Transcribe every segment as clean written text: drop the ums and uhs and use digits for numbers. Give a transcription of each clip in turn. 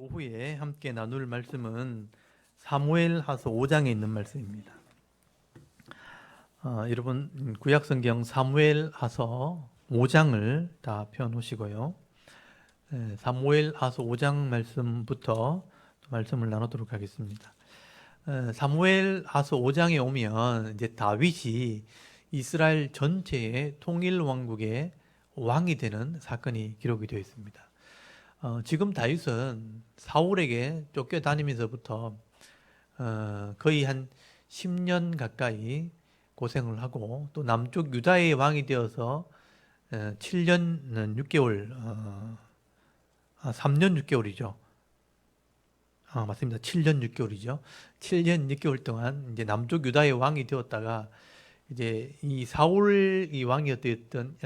오후에 함께 나눌 말씀은 사무엘하서 5장에 있는 말씀입니다. 여러분 구약성경 사무엘하서 5장을 다 펴놓으시고요. 사무엘하서 5장 말씀부터 말씀을 나누도록 하겠습니다. 사무엘하서 5장에 오면 이제 다윗이 이스라엘 전체의 통일 왕국의 왕이 되는 사건이 기록이 되어 있습니다. 지금 다윗은 사울에게 쫓겨다니면서부터 거의 한 10년 가까이 고생을 하고 또 남쪽 유다의 왕이 되어서 7년 6개월 3년 6개월이죠. 맞습니다. 7년 6개월이죠. 7년 6개월 동안 이제 남쪽 유다의 왕이 되었다가 이제 이 사울이 왕이었던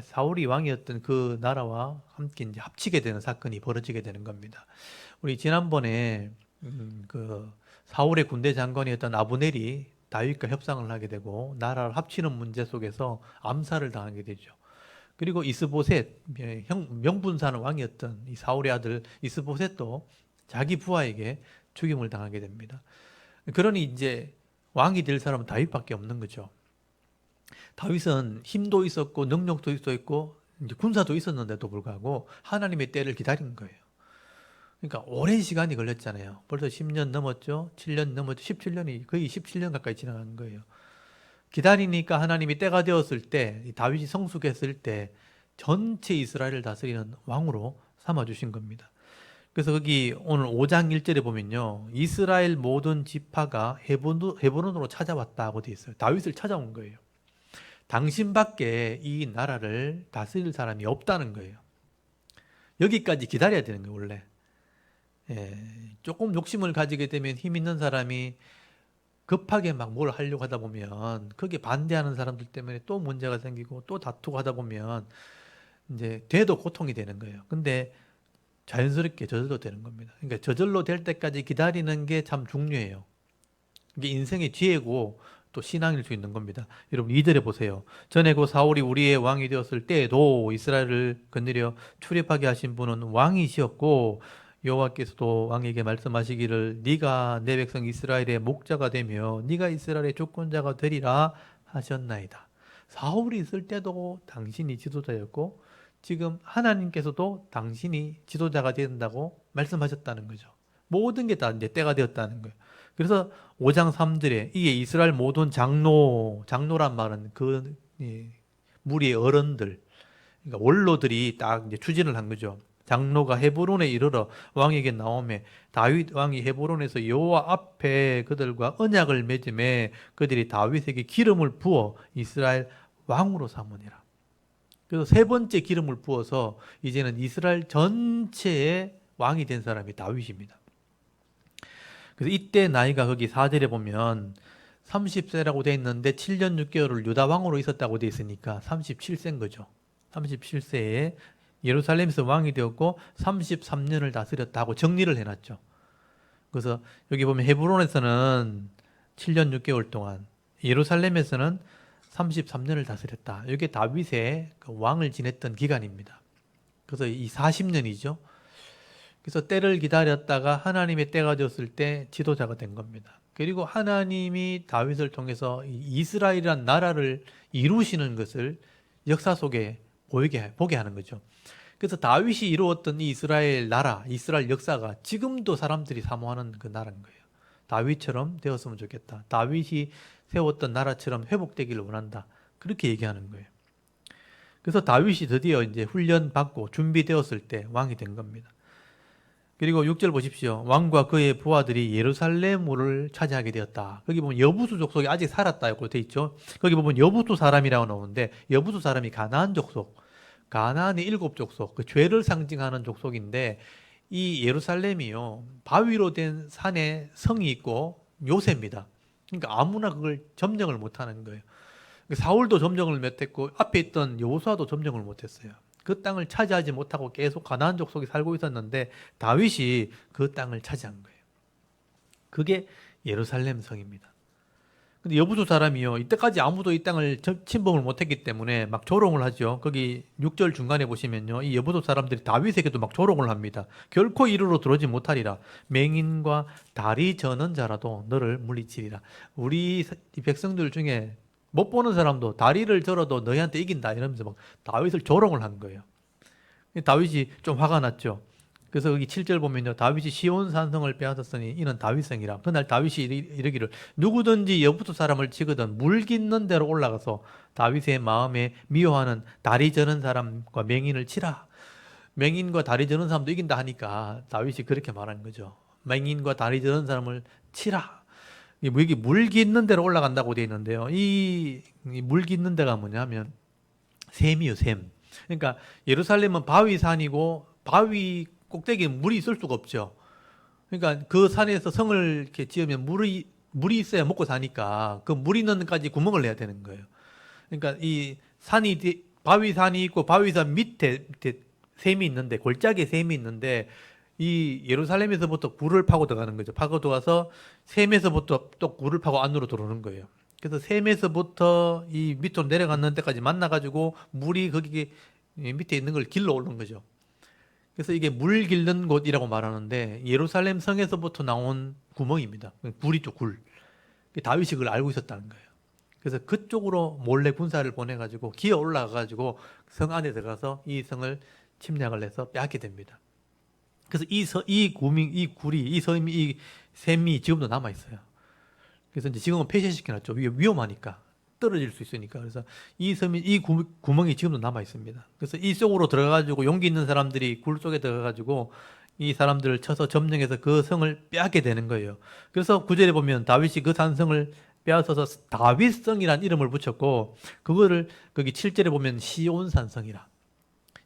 그 나라와 함께 이제 합치게 되는 사건이 벌어지게 되는 겁니다. 우리 지난번에 그 사울의 군대 장관이었던 아브넬이 다윗과 협상을 하게 되고 나라를 합치는 문제 속에서 암살을 당하게 되죠. 그리고 이스보셋, 명분사는 왕이었던 이 사울의 아들 이스보셋도 자기 부하에게 죽임을 당하게 됩니다. 그러니 이제 왕이 될 사람은 다윗밖에 없는 거죠. 다윗은 힘도 있었고 능력도 있었고 이제 군사도 있었는데도 불구하고 하나님의 때를 기다린 거예요. 그러니까 오랜 시간이 걸렸잖아요. 벌써 10년 넘었죠. 7년 넘었죠. 17년이 거의 17년 가까이 지나가는 거예요. 기다리니까 하나님이 때가 되었을 때 다윗이 성숙했을 때 전체 이스라엘을 다스리는 왕으로 삼아 주신 겁니다. 그래서 거기 오늘 5장 1절에 보면요. 이스라엘 모든 지파가 헤브론으로 찾아왔다고 되어 있어요. 다윗을 찾아온 거예요. 당신밖에 이 나라를 다스릴 사람이 없다는 거예요. 여기까지 기다려야 되는 거예요, 원래. 조금 욕심을 가지게 되면 힘 있는 사람이 급하게 막 뭘 하려고 하다 보면 거기에 반대하는 사람들 때문에 또 문제가 생기고 또 다투고 하다 보면 이제 돼도 고통이 되는 거예요. 근데 자연스럽게 저절로 되는 겁니다. 그러니까 저절로 될 때까지 기다리는 게 참 중요해요. 이게 인생의 지혜고 또 신앙일 수 있는 겁니다. 여러분 2절에 보세요. 전에 그 사울이 우리의 왕이 되었을 때에도 이스라엘을 건드려 출입하게 하신 분은 왕이시었고 여호와께서도 왕에게 말씀하시기를 네가 내 백성 이스라엘의 목자가 되며 네가 이스라엘의 주권자가 되리라 하셨나이다. 사울이 있을 때도 당신이 지도자였고 지금 하나님께서도 당신이 지도자가 된다고 말씀하셨다는 거죠. 모든 게 다 이제 때가 되었다는 거예요. 그래서 5장 3절에 이게 이스라엘 모든 장로란 말은 그 무리의 어른들, 그러니까 원로들이 딱 이제 추진을 한 거죠. 장로가 헤브론에 이르러 왕에게 나오매 다윗 왕이 헤브론에서 여호와 앞에 그들과 언약을 맺음에 그들이 다윗에게 기름을 부어 이스라엘 왕으로 삼으니라. 그래서 세 번째 기름을 부어서 이제는 이스라엘 전체의 왕이 된 사람이 다윗입니다. 그래서 이때 나이가 거기 4절에 보면 30세라고 돼 있는데 7년 6개월을 유다 왕으로 있었다고 돼 있으니까 37세인 거죠. 37세에 예루살렘에서 왕이 되었고 33년을 다스렸다고 정리를 해놨죠. 그래서 여기 보면 헤브론에서는 7년 6개월 동안, 예루살렘에서는 33년을 다스렸다. 이게 다윗의 그 왕을 지냈던 기간입니다. 그래서 이 40년이죠. 그래서 때를 기다렸다가 하나님의 때가 되었을 때 지도자가 된 겁니다. 그리고 하나님이 다윗을 통해서 이스라엘이란 나라를 이루시는 것을 역사 속에 보게 하는 거죠. 그래서 다윗이 이루었던 이 이스라엘 나라, 이스라엘 역사가 지금도 사람들이 사모하는 그 나라인 거예요. 다윗처럼 되었으면 좋겠다. 다윗이 세웠던 나라처럼 회복되기를 원한다. 그렇게 얘기하는 거예요. 그래서 다윗이 드디어 이제 훈련받고 준비되었을 때 왕이 된 겁니다. 그리고 6절 보십시오. 왕과 그의 부하들이 예루살렘을 차지하게 되었다. 거기 보면 여부수 족속이 아직 살았다고 돼 있죠. 거기 보면 여부수 사람이라고 나오는데 여부수 사람이 가나안 족속, 가나안의 7족속, 그 죄를 상징하는 족속인데 이 예루살렘이요 바위로 된 산에 성이 있고 요새입니다. 그러니까 아무나 그걸 점령을 못하는 거예요. 사울도 점령을 못했고 앞에 있던 여호수아도 점령을 못했어요. 그 땅을 차지하지 못하고 계속 가나안 족속이 살고 있었는데 다윗이 그 땅을 차지한 거예요. 그게 예루살렘 성입니다. 근데 여부수 사람이요, 이때까지 아무도 이 땅을 침범을 못했기 때문에 막 조롱을 하죠. 거기 6절 중간에 보시면요, 이 여부수 사람들이 다윗에게도 막 조롱을 합니다. 결코 이르러 들어오지 못하리라. 맹인과 다리 저는 자라도 너를 물리치리라. 우리 이 백성들 중에 못 보는 사람도 다리를 절어도 너희한테 이긴다 이러면서 막 다윗을 조롱을 한 거예요. 다윗이 좀 화가 났죠. 그래서 여기 7절 보면요, 다윗이 시온 산성을 빼앗았으니 이는 다윗성이라. 그날 다윗이 이르기를 누구든지 여부수 사람을 치거든 물 깃는 대로 올라가서 다윗의 마음에 미워하는 다리 저는 사람과 맹인을 치라. 맹인과 다리 저는 사람도 이긴다 하니까 다윗이 그렇게 말한 거죠. 맹인과 다리 저는 사람을 치라. 이게 물 깃는 대로 올라간다고 되어 있는데요, 이 물 깃는 데가 뭐냐면 샘이요, 샘. 그러니까 예루살렘은 바위산이고 바위 꼭대기에 물이 있을 수가 없죠. 그러니까 그 산에서 성을 이렇게 지으면 물이 있어야 먹고 사니까 그 물 있는 데까지 구멍을 내야 되는 거예요. 그러니까 이 바위산이 있고 바위산 밑에 샘이 있는데, 골짜기에 샘이 있는데, 이 예루살렘에서부터 굴을 파고 들어가는 거죠. 파고 들어가서 샘에서부터 또 굴을 파고 안으로 들어오는 거예요. 그래서 샘에서부터 이 밑으로 내려가는 데까지 만나가지고 물이 거기 밑에 있는 걸 길러 오는 거죠. 그래서 이게 물 길는 곳이라고 말하는데 예루살렘 성에서부터 나온 구멍입니다. 굴이죠, 굴. 다윗이 그걸 알고 있었다는 거예요. 그래서 그쪽으로 몰래 군사를 보내가지고 기어 올라가가지고 성 안에 들어가서 이 성을 침략을 해서 빼앗게 됩니다. 그래서 이 굴이, 이 섬이, 이 샘이 지금도 남아 있어요. 그래서 이제 지금은 폐쇄시켜놨죠. 위험하니까. 떨어질 수 있으니까. 그래서 이 구멍이 지금도 남아 있습니다. 그래서 이 속으로 들어가가지고 용기 있는 사람들이 굴 속에 들어가가지고 이 사람들을 쳐서 점령해서 그 성을 빼앗게 되는 거예요. 그래서 구절에 보면 다윗이 그 산성을 빼앗아서 다윗성이라는 이름을 붙였고, 그거를 거기 7절에 보면 시온산성이라.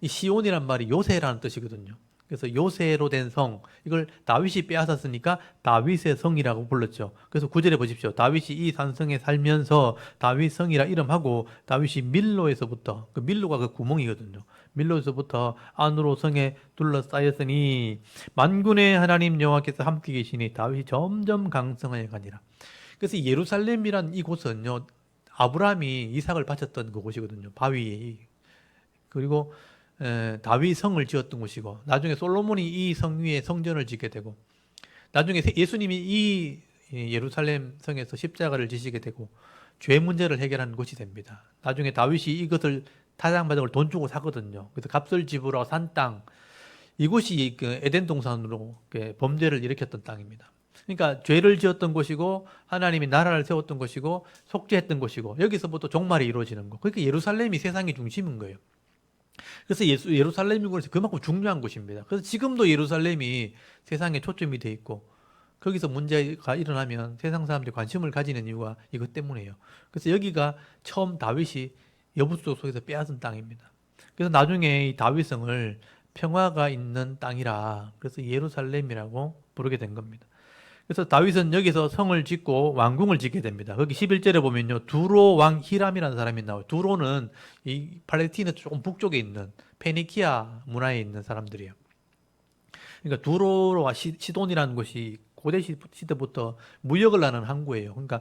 이 시온이란 말이 요새라는 뜻이거든요. 그래서 요새로 된 성, 이걸 다윗이 빼앗았으니까 다윗의 성이라고 불렀죠. 그래서 9절에 보십시오. 다윗이 이 산성에 살면서 다윗성이라 이름하고, 다윗이 밀로에서부터, 그 밀로가 그 구멍이거든요. 밀로에서부터 안으로 성에 둘러싸였으니 만군의 하나님 여호와께서 함께 계시니 다윗이 점점 강성하여 가니라. 그래서 예루살렘이란 이곳은요, 아브라함이 이삭을 바쳤던 그곳이거든요. 바위에. 그리고 다윗 성을 지었던 곳이고, 나중에 솔로몬이 이 성 위에 성전을 짓게 되고, 나중에 예수님이 이 예루살렘 성에서 십자가를 지시게 되고 죄 문제를 해결하는 곳이 됩니다. 나중에 다윗이 이것을 타작마당을 돈 주고 사거든요. 그래서 값을 지불하고 산 땅, 이곳이 그 에덴 동산으로 범죄를 일으켰던 땅입니다. 그러니까 죄를 지었던 곳이고 하나님이 나라를 세웠던 곳이고 속죄했던 곳이고, 여기서부터 종말이 이루어지는 거. 그러니까 예루살렘이 세상의 중심인 거예요. 그래서 예루살렘이 그만큼 중요한 곳입니다. 그래서 지금도 예루살렘이 세상에 초점이 돼 있고, 거기서 문제가 일어나면 세상 사람들이 관심을 가지는 이유가 이것 때문이에요. 그래서 여기가 처음 다윗이 여부수 속에서 빼앗은 땅입니다. 그래서 나중에 이 다윗성을 평화가 있는 땅이라, 그래서 예루살렘이라고 부르게 된 겁니다. 그래서 다윗은 여기서 성을 짓고 왕궁을 짓게 됩니다. 거기 11절에 보면요, 두로 왕 히람이라는 사람이 나와요. 두로는 이 팔레스티나 조금 북쪽에 있는 페니키아 문화에 있는 사람들이에요. 그러니까 두로와 시돈이라는 곳이 고대 시대부터 무역을 하는 항구예요. 그러니까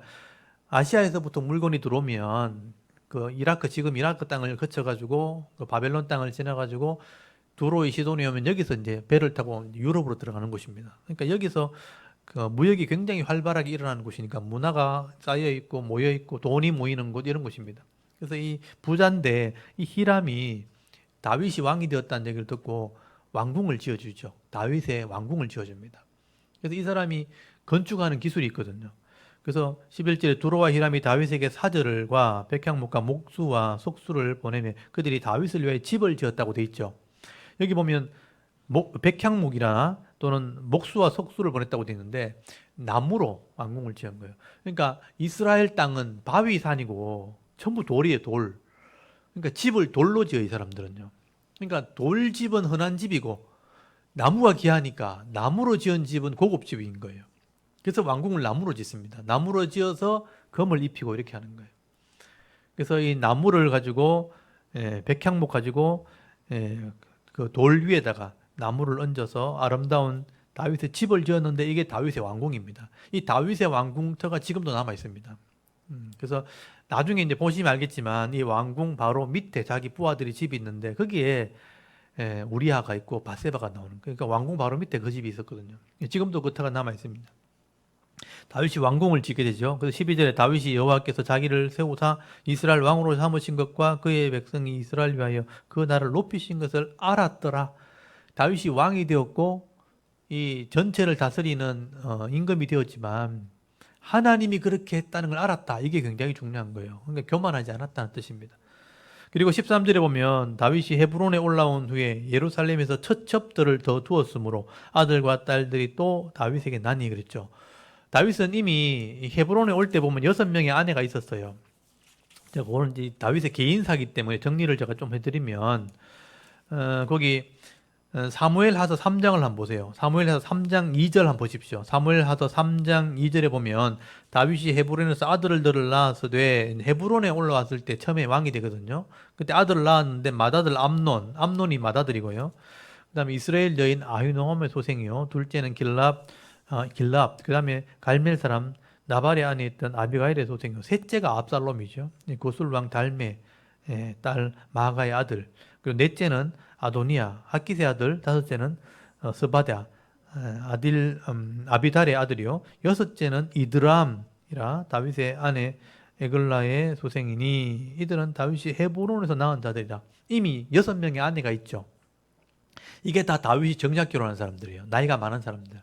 아시아에서부터 물건이 들어오면 지금 이라크 땅을 거쳐가지고 그 바벨론 땅을 지나가지고 두로의 시돈이 오면 여기서 이제 배를 타고 유럽으로 들어가는 곳입니다. 그러니까 여기서 그 무역이 굉장히 활발하게 일어나는 곳이니까 문화가 쌓여 있고 모여 있고 돈이 모이는 곳, 이런 곳입니다. 그래서 이 부자인데 이 히람이 다윗이 왕이 되었다는 얘기를 듣고 왕궁을 지어주죠. 다윗의 왕궁을 지어줍니다. 그래서 이 사람이 건축하는 기술이 있거든요. 그래서 11절에 두로와 히람이 다윗에게 사절과 백향목과 목수와 속수를 보내며 그들이 다윗을 위해 집을 지었다고 돼 있죠. 여기 보면 백향목이나 또는 목수와 속수를 보냈다고 되어 있는데 나무로 왕궁을 지은 거예요. 그러니까 이스라엘 땅은 바위산이고 전부 돌이에요, 돌. 그러니까 집을 돌로 지어, 이 사람들은요. 그러니까 돌집은 흔한 집이고 나무가 귀하니까 나무로 지은 집은 고급집인 거예요. 그래서 왕궁을 나무로 짓습니다. 나무로 지어서 금을 입히고 이렇게 하는 거예요. 그래서 이 나무를 가지고 백향목 가지고 그 돌 위에다가 나무를 얹어서 아름다운 다윗의 집을 지었는데 이게 다윗의 왕궁입니다. 이 다윗의 왕궁터가 지금도 남아 있습니다. 그래서 나중에 이제 보시면 알겠지만 이 왕궁 바로 밑에 자기 부하들이 집이 있는데 거기에 우리아가 있고 바세바가 나오는 거예요. 그러니까 왕궁 바로 밑에 그 집이 있었거든요. 지금도 그 터가 남아 있습니다. 다윗이 왕궁을 짓게 되죠. 그래서 12절에 다윗이 여호와께서 자기를 세우사 이스라엘 왕으로 삼으신 것과 그의 백성이 이스라엘 위하여 그 나라를 높이신 것을 알았더라. 다윗이 왕이 되었고 이 전체를 다스리는 임금이 되었지만 하나님이 그렇게 했다는 걸 알았다. 이게 굉장히 중요한 거예요. 그러니까 교만하지 않았다는 뜻입니다. 그리고 13절에 보면 다윗이 헤브론에 올라온 후에 예루살렘에서 처첩들을 더 두었으므로 아들과 딸들이 또 다윗에게 나니 그랬죠. 다윗은 이미 헤브론에 올 때 보면 6명의 아내가 있었어요. 제가 그거는 이제 다윗의 개인사기 때문에 정리를 제가 좀 해드리면 거기 사무엘하서 3장을 한번 보세요. 사무엘하서 3장 2절 한번 보십시오. 사무엘하서 3장 2절에 보면 다윗이 헤브론에서 아들을 낳았으되 헤브론에 올라왔을 때 처음에 왕이 되거든요. 그때 아들을 낳았는데 맏아들 암논이 맏아들이고요. 그 다음에 이스라엘 여인 아히노함의 소생이요. 둘째는 길랍, 그 다음에 갈멜 사람 나발의 안에 있던 아비가일의 소생이요. 셋째가 압살롬이죠. 고술 왕 달메 딸 마가의 아들. 그리고 넷째는 아도니아, 학기세 아들, 다섯째는 스바랴, 아비달의 아들이요. 여섯째는 이드람이라 다윗의 아내 에글라의 소생이니 이들은 다윗이 헤브론에서 낳은 자들이다. 이미 6명의 아내가 있죠. 이게 다 다윗이 정략 결혼한 사람들이에요. 나이가 많은 사람들.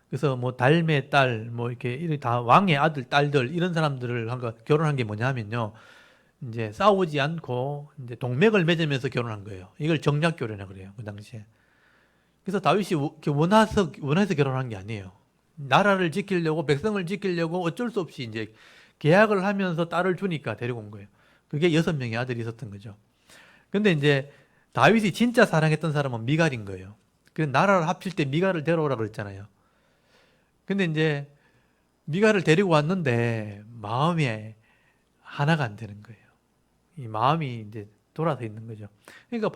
그래서 뭐 달메 딸, 뭐 이렇게 다 왕의 아들, 딸들 이런 사람들을 결혼한 게 뭐냐면요. 이제 싸우지 않고 이제 동맥을 맺으면서 결혼한 거예요. 이걸 정략 결혼이라고 그래요. 그 당시에. 그래서 다윗이 원해서 결혼한 게 아니에요. 나라를 지키려고 백성을 지키려고 어쩔 수 없이 이제 계약을 하면서 딸을 주니까 데리고 온 거예요. 그게 6명의 아들이 있었던 거죠. 근데 이제 다윗이 진짜 사랑했던 사람은 미갈인 거예요. 그 나라를 합칠 때 미갈을 데려오라 그랬잖아요. 근데 이제 미갈을 데리고 왔는데 마음이 하나가 안 되는 거예요. 이 마음이 이제 돌아서 있는 거죠. 그러니까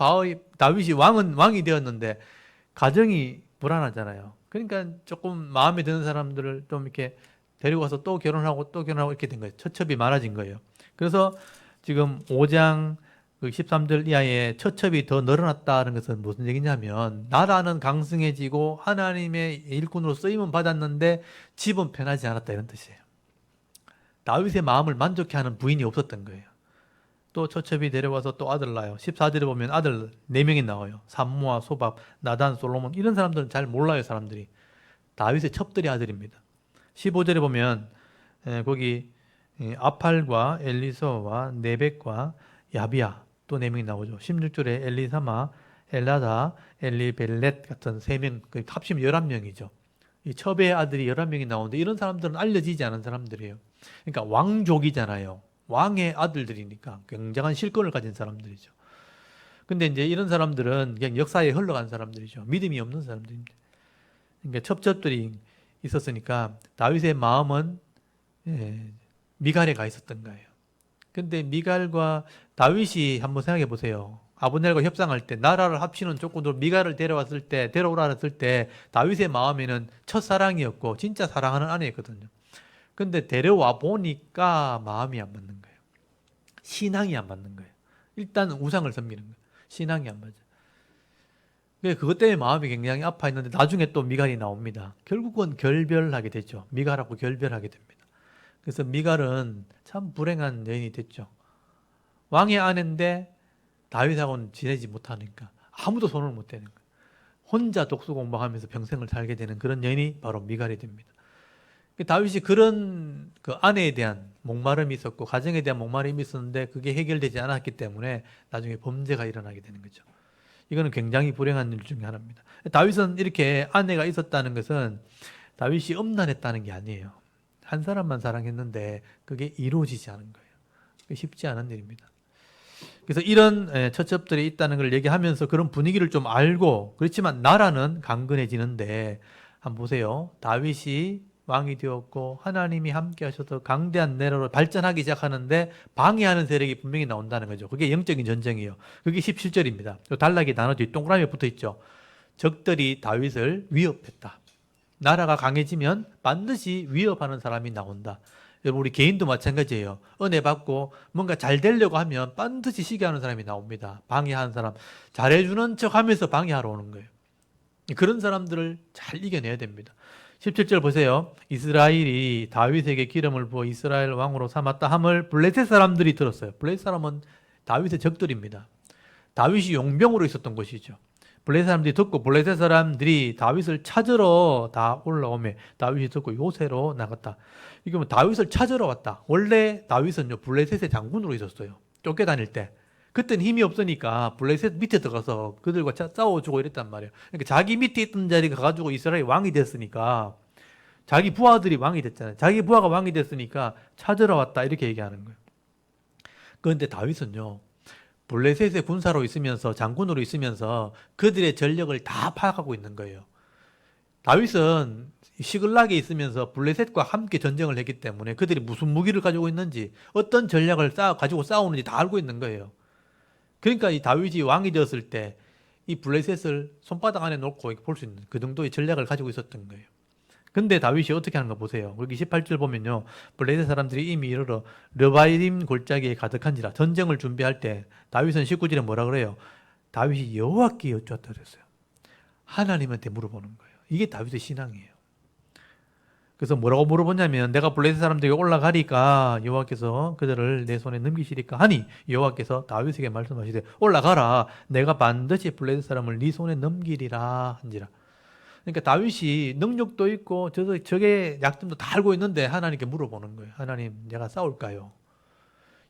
다윗이 왕이 되었는데 가정이 불안하잖아요. 그러니까 조금 마음에 드는 사람들을 좀 이렇게 데리고 와서 또 결혼하고 이렇게 된 거예요. 처첩이 많아진 거예요. 그래서 지금 5장 13절 이하에 처첩이 더 늘어났다는 것은 무슨 얘기냐면 나라는 강성해지고 하나님의 일꾼으로 쓰임은 받았는데 집은 편하지 않았다 이런 뜻이에요. 다윗의 마음을 만족해 하는 부인이 없었던 거예요. 또 처첩이 데려와서 또 아들 낳아요. 14절에 보면 아들 4명이 나와요. 삼무아, 소밥, 나단, 솔로몬 이런 사람들은 잘 몰라요. 사람들이. 다윗의 첩들이 아들입니다. 15절에 보면 거기 아팔과 엘리서와 네벡과 야비야 또 4명이 나오죠. 16절에 엘리사마, 엘라다, 엘리벨렛 같은 3명, 합치면 11명이죠. 이 첩의 아들이 11명이 나오는데 이런 사람들은 알려지지 않은 사람들이에요. 그러니까 왕족이잖아요. 왕의 아들들이니까 굉장한 실권을 가진 사람들이죠. 근데 이제 이런 사람들은 그냥 역사에 흘러간 사람들이죠. 믿음이 없는 사람들입니다. 그러니까 첩첩들이 있었으니까 다윗의 마음은 미갈에 가 있었던 거예요. 근데 미갈과 다윗이 한번 생각해 보세요. 아브넬과 협상할 때 나라를 합치는 조건으로 미갈을 데려오라 했을 때 다윗의 마음에는 첫사랑이었고 진짜 사랑하는 아내였거든요. 근데 데려와 보니까 마음이 안 맞는 거예요. 신앙이 안 맞는 거예요. 일단 우상을 섬기는 거예요. 신앙이 안 맞아요. 그것 때문에 마음이 굉장히 아파 있는데 나중에 또 미갈이 나옵니다. 결국은 결별하게 되죠. 미갈하고 결별하게 됩니다. 그래서 미갈은 참 불행한 여인이 됐죠. 왕의 아내인데 다윗하고는 지내지 못하니까 아무도 손을 못 대는 거예요. 혼자 독서 공부하면서 평생을 살게 되는 그런 여인이 바로 미갈이 됩니다. 다윗이 그런 그 아내에 대한 목마름이 있었고 가정에 대한 목마름이 있었는데 그게 해결되지 않았기 때문에 나중에 범죄가 일어나게 되는 거죠. 이거는 굉장히 불행한 일 중에 하나입니다. 다윗은 이렇게 아내가 있었다는 것은 다윗이 음란했다는 게 아니에요. 한 사람만 사랑했는데 그게 이루어지지 않은 거예요. 그게 쉽지 않은 일입니다. 그래서 이런 처첩들이 있다는 걸 얘기하면서 그런 분위기를 좀 알고 그렇지만 나라는 강건해지는데 한번 보세요. 다윗이 왕이 되었고 하나님이 함께 하셔서 강대한 나라로 발전하기 시작하는데 방해하는 세력이 분명히 나온다는 거죠. 그게 영적인 전쟁이에요. 그게 17절입니다. 단락이 나눠져 동그라미에 붙어 있죠. 적들이 다윗을 위협했다. 나라가 강해지면 반드시 위협하는 사람이 나온다. 여러분 우리 개인도 마찬가지예요. 은혜 받고 뭔가 잘 되려고 하면 반드시 시기하는 사람이 나옵니다. 방해하는 사람, 잘해주는 척 하면서 방해하러 오는 거예요. 그런 사람들을 잘 이겨내야 됩니다. 17절 보세요. 이스라엘이 다윗에게 기름을 부어 이스라엘 왕으로 삼았다 함을 블레셋 사람들이 들었어요. 블레셋 사람은 다윗의 적들입니다. 다윗이 용병으로 있었던 곳이죠. 블레셋 사람들이 듣고 블레셋 사람들이 다윗을 찾으러 다 올라오매 다윗이 듣고 요새로 나갔다. 이게 뭐 다윗을 찾으러 왔다. 원래 다윗은요 블레셋의 장군으로 있었어요. 쫓겨다닐 때. 그때는 힘이 없으니까 블레셋 밑에 들어가서 그들과 싸워주고 이랬단 말이에요. 그러니까 자기 밑에 있던 자리가 가지고 이스라엘 왕이 됐으니까 자기 부하들이 왕이 됐잖아요. 자기 부하가 왕이 됐으니까 찾으러 왔다 이렇게 얘기하는 거예요. 그런데 다윗은요 블레셋의 군사로 있으면서 장군으로 있으면서 그들의 전력을 다 파악하고 있는 거예요. 다윗은 시글락에 있으면서 블레셋과 함께 전쟁을 했기 때문에 그들이 무슨 무기를 가지고 있는지 어떤 전략을 가지고 싸우는지 다 알고 있는 거예요. 그러니까 이 다윗이 왕이 되었을 때 이 블레셋을 손바닥 안에 놓고 볼 수 있는 그 정도의 전략을 가지고 있었던 거예요. 근데 다윗이 어떻게 하는 거 보세요. 여기 18절 보면요. 블레셋 사람들이 이미 이르러 르바임 골짜기에 가득한지라 전쟁을 준비할 때 다윗은 19절에 뭐라 그래요? 다윗이 여호와께 여쭈었다 그랬어요. 하나님한테 물어보는 거예요. 이게 다윗의 신앙이에요. 그래서 뭐라고 물어보냐면 내가 블레셋 사람들에게 올라가리까 여호와께서 그들을 내 손에 넘기시리까 하니 여호와께서 다윗에게 말씀하시되 올라가라 내가 반드시 블레셋 사람을 네 손에 넘기리라 한지라. 그러니까 다윗이 능력도 있고 저게 약점도 다 알고 있는데 하나님께 물어보는 거예요. 하나님 내가 싸울까요?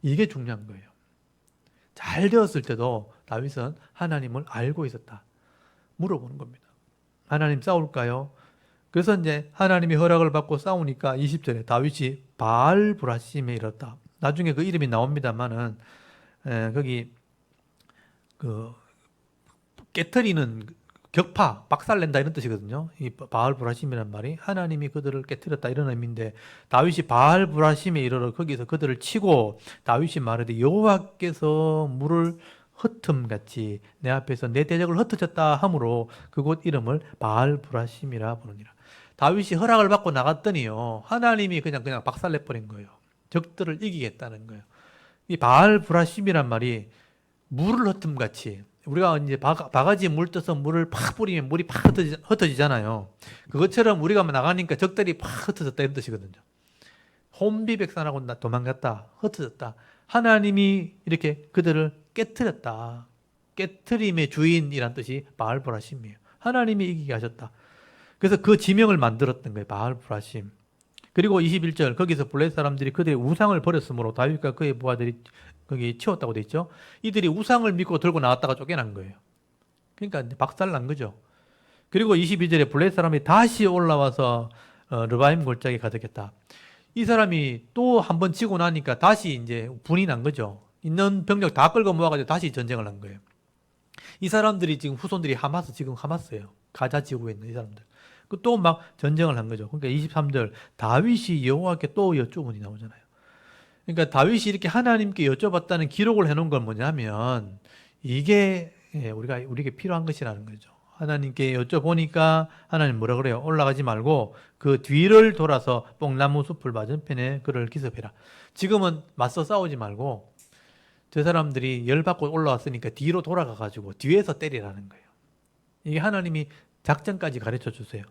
이게 중요한 거예요. 잘 되었을 때도 다윗은 하나님을 알고 있었다. 물어보는 겁니다. 하나님 싸울까요? 그래서 이제 하나님이 허락을 받고 싸우니까 20절에 다윗이 바알브라심에 이르렀다. 나중에 그 이름이 나옵니다만은 거기 그 깨트리는 격파, 박살낸다 이런 뜻이거든요. 이 바알브라심이란 말이 하나님이 그들을 깨트렸다 이런 의미인데 다윗이 바알브라심에 이르러 거기서 그들을 치고 다윗이 말하되 여호와께서 물을 흩음같이 내 앞에서 내 대적을 흩어졌다 하므로 그곳 이름을 바알브라심이라 부르니라. 다윗이 허락을 받고 나갔더니요 하나님이 그냥 박살내버린 거예요. 적들을 이기겠다는 거예요. 이 바알브라심이란 말이 물을 흩음같이 우리가 이제 바가지에 물 떠서 물을 팍 뿌리면 물이 팍 흩어지잖아요. 그것처럼 우리가 나가니까 적들이 팍 흩어졌다 이런 뜻이거든요. 혼비백산하고 도망갔다, 흩어졌다. 하나님이 이렇게 그들을 깨트렸다. 깨트림의 주인이란 뜻이 바알브라심이에요. 하나님이 이기게 하셨다. 그래서 그 지명을 만들었던 거예요. 바알브라심. 그리고 21절 거기서 블레셋 사람들이 그들의 우상을 버렸으므로 다윗과 그의 부하들이 거기 치웠다고 돼 있죠. 이들이 우상을 믿고 들고 나왔다가 쫓겨난 거예요. 그러니까 박살난 거죠. 그리고 22절에 블레셋 사람이 다시 올라와서 르바임 골짜기에 가득했다. 이 사람이 또 한 번 치고 나니까 다시 이제 분이 난 거죠. 있는 병력 다 끌고 모아가지고 다시 전쟁을 한 거예요. 이 사람들이 지금 후손들이 지금 하마스예요. 가자 지구에 있는 이 사람들. 또 막 전쟁을 한 거죠. 그러니까 23절 다윗이 여호와께 또 여쭈문이 나오잖아요. 그러니까 다윗이 이렇게 하나님께 여쭤봤다는 기록을 해놓은 건 뭐냐면 이게 우리에게 필요한 것이라는 거죠. 하나님께 여쭤보니까 하나님 뭐라 그래요? 올라가지 말고 그 뒤를 돌아서 뽕나무 숲을 맞은편에 그를 기습해라. 지금은 맞서 싸우지 말고 저 사람들이 열받고 올라왔으니까 뒤로 돌아가가지고 뒤에서 때리라는 거예요. 이게 하나님이 작전까지 가르쳐 주세요.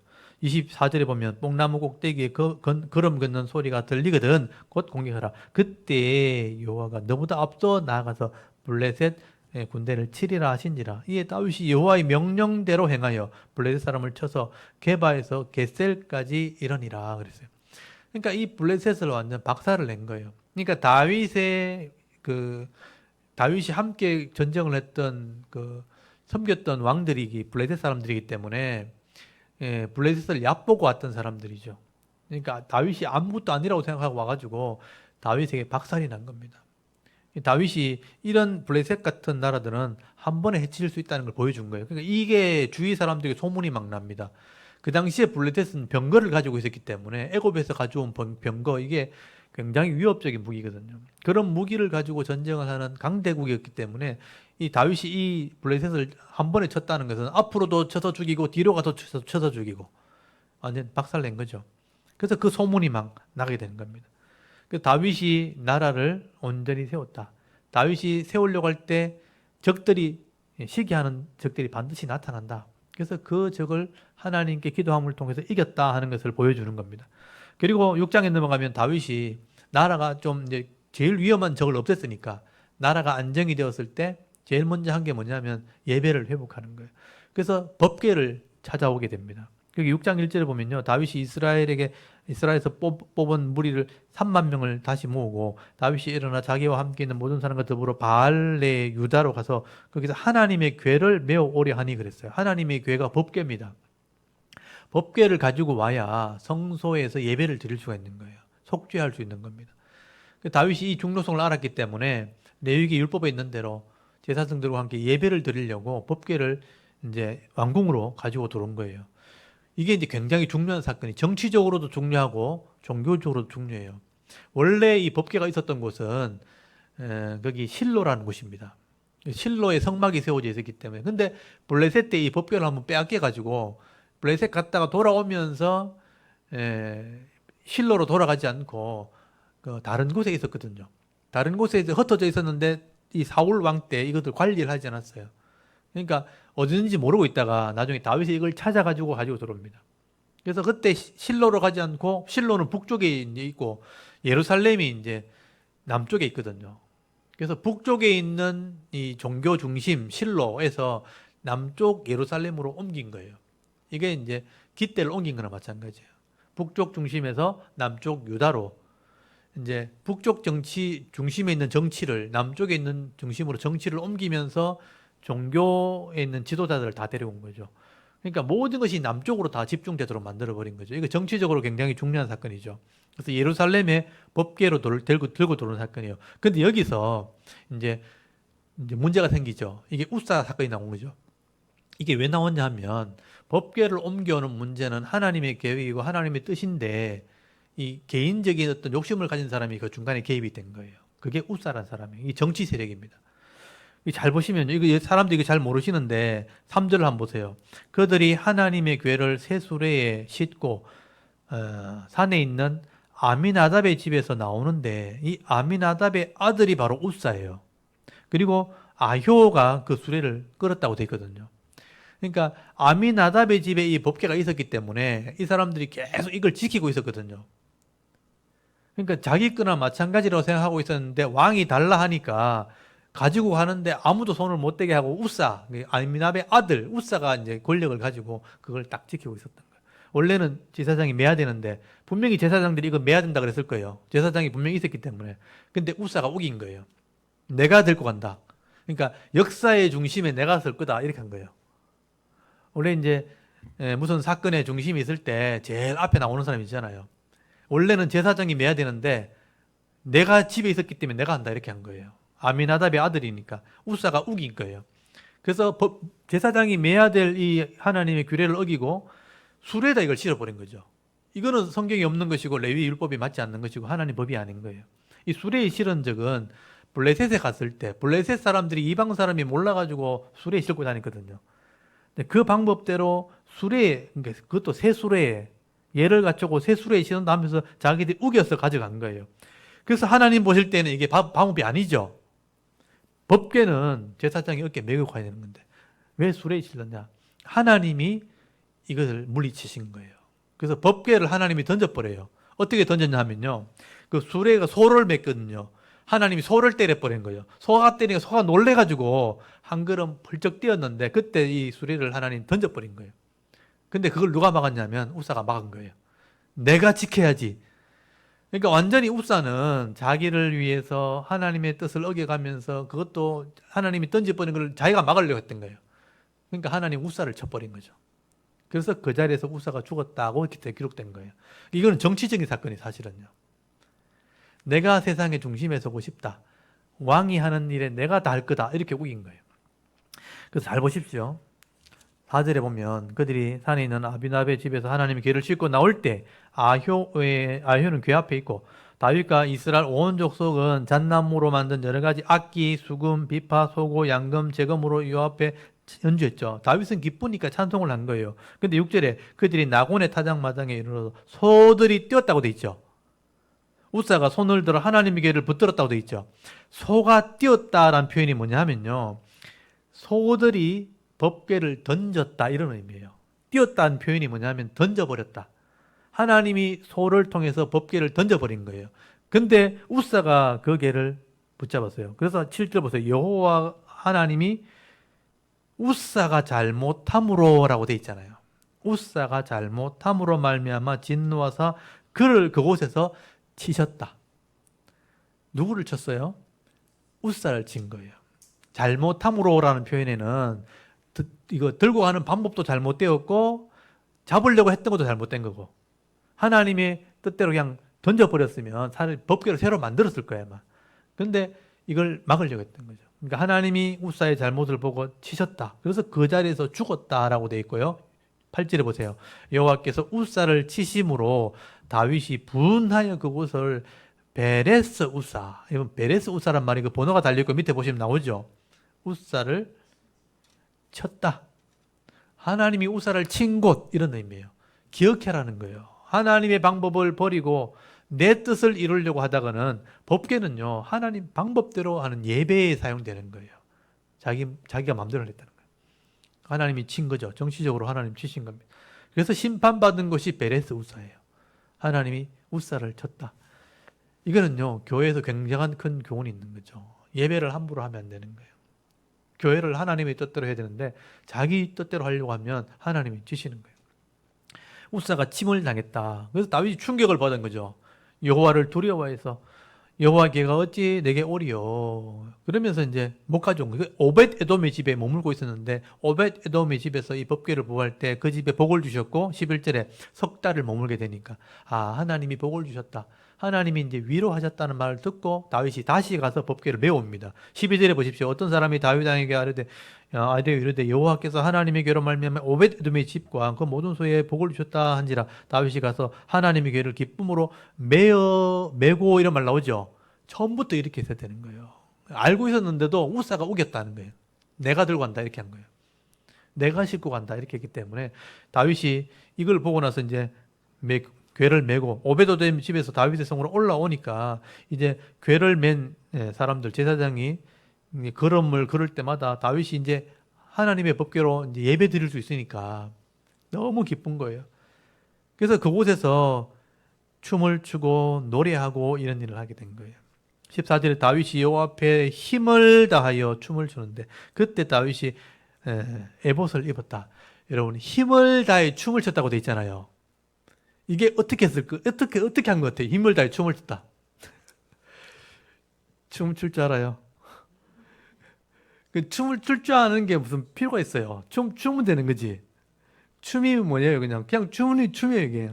24절에 보면 뽕나무 꼭대기에 걸음 걷는 소리가 들리거든 곧 공격하라. 그때 여호와가 너보다 앞서 나아가서 블레셋 군대를 치리라 하신지라. 이에 다윗이 여호와의 명령대로 행하여 블레셋 사람을 쳐서 게바에서 게셀까지 이르니라 그랬어요. 그러니까 이 블레셋을 완전 박살을 낸 거예요. 그러니까 다윗이 함께 전쟁을 했던 섬겼던 왕들이 블레셋 사람들이기 때문에 블레셋을 얕보고 왔던 사람들이죠. 그러니까 다윗이 아무것도 아니라고 생각하고 와가지고 다윗에게 박살이 난 겁니다. 다윗이 이런 블레셋 같은 나라들은 한 번에 해칠 수 있다는 걸 보여준 거예요. 그러니까 이게 주위 사람들에게 소문이 막 납니다. 그 당시에 블레셋은 병거를 가지고 있었기 때문에 애굽에서 가져온 병거 이게 굉장히 위협적인 무기거든요. 그런 무기를 가지고 전쟁을 하는 강대국이었기 때문에 이 다윗이 이 블레셋을 한 번에 쳤다는 것은 앞으로도 쳐서 죽이고 뒤로 가서 쳐서 죽이고 완전 박살낸 거죠. 그래서 그 소문이 막 나게 되는 겁니다. 그 다윗이 나라를 온전히 세웠다. 다윗이 세우려고 할 때 적들이 시기하는 적들이 반드시 나타난다. 그래서 그 적을 하나님께 기도함을 통해서 이겼다 하는 것을 보여주는 겁니다. 그리고 6장에 넘어가면 다윗이 나라가 좀 이제 제일 위험한 적을 없앴으니까 나라가 안정이 되었을 때 제일 먼저 한 게 뭐냐면 예배를 회복하는 거예요. 그래서 법궤를 찾아오게 됩니다. 여기 6장 1절에 보면요. 다윗이 이스라엘에서 뽑은 무리를 3만 명을 다시 모으고 다윗이 일어나 자기와 함께 있는 모든 사람과 더불어 바알레 유다로 가서 거기서 하나님의 궤를 메어 오려 하니 그랬어요. 하나님의 궤가 법궤입니다. 법궤를 가지고 와야 성소에서 예배를 드릴 수가 있는 거예요. 속죄할 수 있는 겁니다. 다윗이 이 중요성을 알았기 때문에 레위기 율법에 있는 대로 제사장들과 함께 예배를 드리려고 법궤를 이제 왕궁으로 가지고 들어온 거예요. 이게 이제 굉장히 중요한 사건이 정치적으로도 중요하고 종교적으로도 중요해요. 원래 이 법궤가 있었던 곳은 거기 실로라는 곳입니다. 실로에 성막이 세워져 있었기 때문에. 근데 블레셋 때 이 법궤를 한번 빼앗겨 가지고 블레셋 갔다가 돌아오면서 실로로 돌아가지 않고 그 다른 곳에 있었거든요. 다른 곳에 이제 흩어져 있었는데 이 사울 왕 때 이것들 관리를 하지 않았어요. 그러니까 어딘지 모르고 있다가 나중에 다윗이 이걸 찾아가지고 들어옵니다. 그래서 그때 실로로 가지 않고 실로는 북쪽에 있고 예루살렘이 이제 남쪽에 있거든요. 그래서 북쪽에 있는 이 종교 중심 실로에서 남쪽 예루살렘으로 옮긴 거예요. 이게 이제 깃대를 옮긴 거나 마찬가지예요. 북쪽 중심에서 남쪽 유다로 이제 북쪽 정치 중심에 있는 정치를 남쪽에 있는 중심으로 정치를 옮기면서 종교에 있는 지도자들을 다 데려온 거죠. 그러니까 모든 것이 남쪽으로 다 집중되도록 만들어버린 거죠. 이거 정치적으로 굉장히 중요한 사건이죠. 그래서 예루살렘에 법궤로 들고 들어오는 사건이에요. 근데 여기서 이제 문제가 생기죠. 이게 우사 사건이 나온 거죠. 이게 왜 나왔냐 하면 법궤를 옮겨오는 문제는 하나님의 계획이고 하나님의 뜻인데 이 개인적인 어떤 욕심을 가진 사람이 그 중간에 개입이 된 거예요. 그게 우사라는 사람이에요. 이 정치 세력입니다. 잘 보시면 이거 사람들이 잘 모르시는데 3절을 한번 보세요. 그들이 하나님의 궤를 새 수레에 싣고 산에 있는 아미나답의 집에서 나오는데 이 아미나답의 아들이 바로 우사예요. 그리고 아효가 그 수레를 끌었다고 되어 있거든요. 그러니까 아미나답의 집에 이 법궤가 있었기 때문에 이 사람들이 계속 이걸 지키고 있었거든요. 그러니까 자기 거나 마찬가지라고 생각하고 있었는데 왕이 달라 하니까 가지고 가는데 아무도 손을 못 대게 하고 우사, 아미나답의 아들 우사가 이제 권력을 가지고 그걸 딱 지키고 있었던 거예요. 원래는 제사장이 매야 되는데 분명히 제사장들이 이거 매야 된다 그랬을 거예요. 제사장이 분명히 있었기 때문에. 근데 우사가 우긴 거예요. 내가 들고 간다. 그러니까 역사의 중심에 내가 설 거다 이렇게 한 거예요. 원래 이제 무슨 사건의 중심이 있을 때 제일 앞에 나오는 사람이 있잖아요. 원래는 제사장이 매야 되는데 내가 집에 있었기 때문에 내가 한다 이렇게 한 거예요. 아미나답의 아들이니까 우사가 우긴 거예요. 그래서 제사장이 매야 될 이 하나님의 규례를 어기고 수레에다 이걸 실어버린 거죠. 이거는 성경이 없는 것이고 레위 율법이 맞지 않는 것이고 하나님 법이 아닌 거예요. 이 수레에 실은 적은 블레셋에 갔을 때 블레셋 사람들이 이방 사람이 몰라가지고 수레에 싣고 다녔거든요. 그 방법대로 수레에, 그것도 새 수레에 얘를 갖추고 새 수레에 실은다 하면서 자기들이 우겨서 가져간 거예요. 그래서 하나님 보실 때는 이게 방법이 아니죠. 법궤는 제사장이 어깨에 메고 가야 되는 건데 왜 수레에 실렸냐? 하나님이 이것을 물리치신 거예요. 그래서 법궤를 하나님이 던져버려요. 어떻게 던졌냐 하면요. 그 수레가 소를 맸거든요. 하나님이 소를 때려버린 거예요. 소가 때리니까 소가 놀래가지고 한 걸음 펄쩍 뛰었는데 그때 이 수레를 하나님 던져버린 거예요. 근데 그걸 누가 막았냐면 우사가 막은 거예요. 내가 지켜야지. 그러니까 완전히 우사는 자기를 위해서 하나님의 뜻을 어겨가면서 그것도 하나님이 던져버린 걸 자기가 막으려고 했던 거예요. 그러니까 하나님 우사를 쳐버린 거죠. 그래서 그 자리에서 우사가 죽었다고 이렇게 기록된 거예요. 이거는 정치적인 사건이 사실은요. 내가 세상의 중심에 서고 싶다. 왕이 하는 일에 내가 다 할 거다. 이렇게 우긴 거예요. 그래서 잘 보십시오. 4절에 보면 그들이 산에 있는 아비나답의 집에서 하나님의 궤를 싣고 나올 때 아효는 궤 앞에 있고 다윗과 이스라엘 온 족속은 잣나무로 만든 여러 가지 악기, 수금, 비파, 소고, 양금, 제금으로 요 앞에 연주했죠. 다윗은 기쁘니까 찬송을 한 거예요. 근데 6절에 그들이 나곤의 타작마당에 이르러 소들이 뛰었다고 돼 있죠. 우사가 손을 들어 하나님의 궤를 붙들었다고 돼 있죠. 소가 뛰었다라는 표현이 뭐냐 하면요, 소들이 법궤를 던졌다 이런 의미예요. 뛰었다는 표현이 뭐냐 하면 던져버렸다. 하나님이 소를 통해서 법궤를 던져버린 거예요. 근데 우사가 그 궤를 붙잡았어요. 그래서 7절 보세요. 여호와 하나님이 우사가 잘못함으로 라고 돼 있잖아요. 우사가 잘못함으로 말미암아 진노하사 그를 그곳에서 치셨다. 누구를 쳤어요? 우사를 친 거예요. 잘못함으로라는 표현에는 이거 들고 가는 방법도 잘못되었고 잡으려고 했던 것도 잘못된 거고, 하나님의 뜻대로 그냥 던져버렸으면 사실 법궤를 새로 만들었을 거예요 아마. 근데 이걸 막으려고 했던 거죠. 그러니까 하나님이 우사의 잘못을 보고 치셨다. 그래서 그 자리에서 죽었다라고 되어 있고요. 8절에 보세요. 여호와께서 우사를 치심으로 다윗이 분하여 그곳을 베레스 우사. 이건 베레스 우사란 말이 그 번호가 달려있고 밑에 보시면 나오죠. 우사를 쳤다. 하나님이 우사를 친 곳 이런 의미예요. 기억해라는 거예요. 하나님의 방법을 버리고 내 뜻을 이루려고 하다가는 법궤는요, 하나님 방법대로 하는 예배에 사용되는 거예요. 자기가 마음대로 했다는 거예요. 하나님이 친 거죠. 정치적으로 하나님 치신 겁니다. 그래서 심판받은 것이 베레스 우사예요. 하나님이 우사를 쳤다. 이거는요, 교회에서 굉장한 큰 교훈이 있는 거죠. 예배를 함부로 하면 안 되는 거예요. 교회를 하나님의 뜻대로 해야 되는데 자기 뜻대로 하려고 하면 하나님이 치시는 거예요. 우사가 침을 당했다. 그래서 다윗이 충격을 받은 거죠. 여호와를 두려워해서 여호와 궤가 어찌 내게 오리요. 그러면서 이제 못 가져온 거예요. 오벳 에돔의 집에 머물고 있었는데 오벳 에돔의 집에서 이 법궤를 보호할 때 그 집에 복을 주셨고 11절에 석 달을 머물게 되니까 하나님이 복을 주셨다. 하나님이 이제 위로하셨다는 말을 듣고 다윗이 다시 가서 법궤를 메옵니다. 12절에 보십시오. 어떤 사람이 다윗에게 이르되 여호와께서 하나님의 궤로 말미암아 오벳 에돔의 집과 그 모든 소에 복을 주셨다 한지라. 다윗이 가서 하나님의 궤를 기쁨으로 메고 이런 말 나오죠. 처음부터 이렇게 했어야 되는 거예요. 알고 있었는데도 우사가 우겼다는 거예요. 내가 들고 간다 이렇게 한 거예요. 내가 싣고 간다 이렇게 했기 때문에 다윗이 이걸 보고 나서 이제 궤를 메고 오베도돔 집에서 다윗의 성으로 올라오니까 이제 궤를 맨 사람들 제사장이 걸음을 걸을 때마다 다윗이 이제 하나님의 법궤로 이제 예배 드릴 수 있으니까 너무 기쁜 거예요. 그래서 그곳에서 춤을 추고 노래하고 이런 일을 하게 된 거예요. 14절에 다윗이 여호와 앞에 힘을 다하여 춤을 추는데 그때 다윗이 에봇을 입었다. 여러분, 힘을 다해 춤을 췄다고 돼 있잖아요. 이게 어떻게 했을까? 어떻게 한 것 같아요? 힘을 다해 춤을 췄다. 춤을 출 줄 알아요? 그 춤을 출 줄 아는 게 무슨 필요가 있어요? 춤은 되는 거지. 춤이 뭐냐요? 그냥 춤이에요, 이게.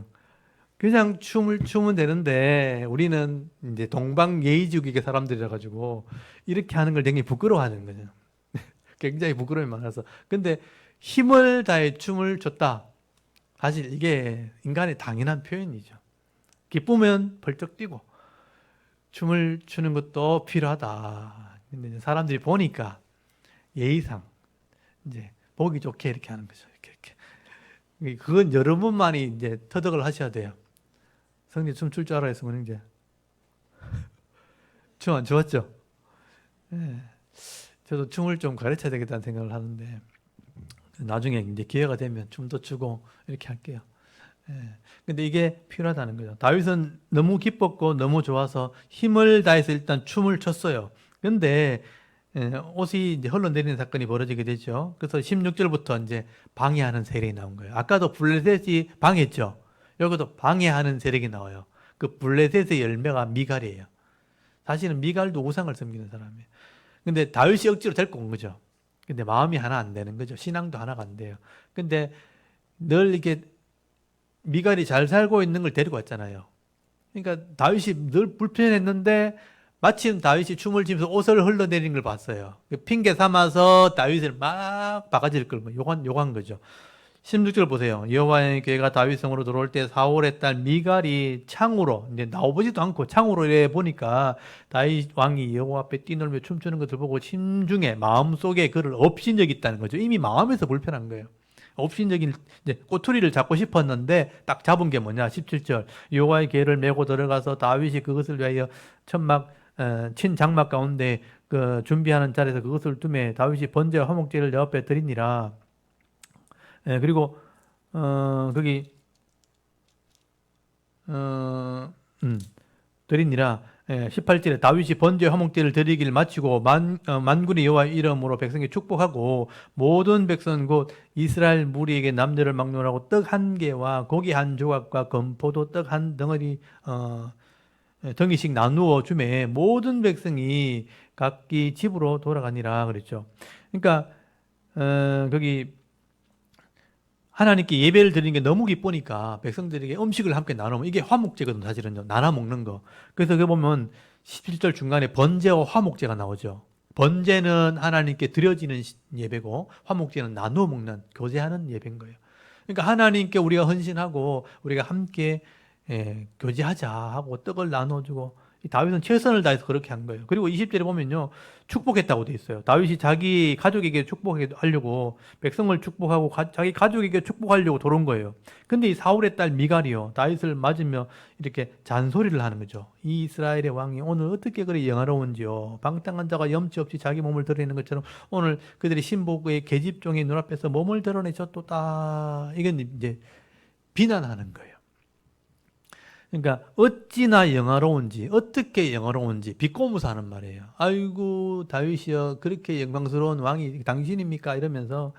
그냥 춤을 추면 되는데 우리는 이제 동방예의지국의 사람들이라 가지고 이렇게 하는 걸 굉장히 부끄러워하는 거죠. 굉장히 부끄러움이 많아서. 근데 힘을 다해 춤을 췄다. 사실 이게 인간의 당연한 표현이죠. 기쁘면 벌쩍 뛰고 춤을 추는 것도 필요하다. 근데 사람들이 보니까 예의상 이제 보기 좋게 이렇게 하는 거죠. 이렇게. 그건 여러분만이 이제 터득을 하셔야 돼요. 성님 춤 출 줄 알아요, 성님 이제. 춤 안 좋았죠? 네. 저도 춤을 좀 가르쳐야 되겠다는 생각을 하는데 나중에 이제 기회가 되면 춤도 추고 이렇게 할게요. 근데 이게 필요하다는 거죠. 다윗은 너무 기뻤고 너무 좋아서 힘을 다해서 일단 춤을 췄어요. 근데 옷이 이제 흘러내리는 사건이 벌어지게 되죠. 그래서 16절부터 이제 방해하는 세력이 나온 거예요. 아까도 블레셋이 방해했죠. 여기도 방해하는 세력이 나와요. 그 블레셋의 열매가 미갈이에요. 사실은 미갈도 우상을 섬기는 사람이에요. 근데 다윗이 억지로 데리고 온 거죠. 근데 마음이 하나 안 되는 거죠. 신앙도 하나가 안 돼요. 근데 늘 이렇게 미갈이 잘 살고 있는 걸 데리고 왔잖아요. 그러니까 다윗이 늘 불편했는데 마침 다윗이 춤을 추면서 옷을 흘러내리는 걸 봤어요. 핑계 삼아서 다윗을 막 바가지를 끌고 욕한 거죠. 16절 보세요. 여호와의 궤가 다윗 성으로 들어올 때 사울의 딸 미갈이 창으로 이제 나오지도 않고 창으로 이래 보니까 다윗 왕이 여호와 앞에 뛰놀며 춤추는 것을 보고 심중에 마음속에 그를 업신 적이 있다는 거죠. 이미 마음에서 불편한 거예요. 업신적인 이제 꼬투리를 잡고 싶었는데 딱 잡은 게 뭐냐? 17절. 여호와의궤를 메고 들어가서 다윗이 그것을 위하여 천막 친 장막 가운데 그 준비하는 자리에서 그것을 두매 다윗이 번제와 화목제를 내 앞에 드리니라. 그리고 거기 어, 음, 드리니라. 18절에 다윗이 번제 화목제를 드리기를 마치고 만군의 여호와 이름으로 백성에게 축복하고 모든 백성 곧 이스라엘 무리에게 남녀를 막론하고 떡 한 개와 고기 한 조각과 건포도 떡 한 덩어리 덩이씩 나누어 주매 모든 백성이 각기 집으로 돌아가니라 그랬죠. 그러니까 거기 하나님께 예배를 드리는 게 너무 기쁘니까 백성들에게 음식을 함께 나누면 이게 화목제거든 사실은요. 나눠 먹는 거. 그래서 그 보면 17절 중간에 번제와 화목제가 나오죠. 번제는 하나님께 드려지는 예배고 화목제는 나누어 먹는 교제하는 예배인 거예요. 그러니까 하나님께 우리가 헌신하고 우리가 함께 교제하자 하고 떡을 나눠주고 이 다윗은 최선을 다해서 그렇게 한 거예요. 그리고 20절에 보면요. 축복했다고 돼 있어요. 다윗이 자기 가족에게 축복하려고 백성을 축복하고 자기 가족에게 축복하려고 돌아온 거예요. 근데 이 사울의 딸 미갈이요. 다윗을 맞으며 이렇게 잔소리를 하는 거죠. 이 이스라엘의 왕이 오늘 어떻게 그리 영화로운지요. 방탕한 자가 염치 없이 자기 몸을 드러내는 것처럼 오늘 그들이 신복의 계집종의 눈앞에서 몸을 드러내셨도다. 이건 이제 비난하는 거예요. 그러니까 어찌나 영화로운지 어떻게 영화로운지 비꼬면서 하는 말이에요. 아이고 다윗이여 그렇게 영광스러운 왕이 당신입니까? 이러면서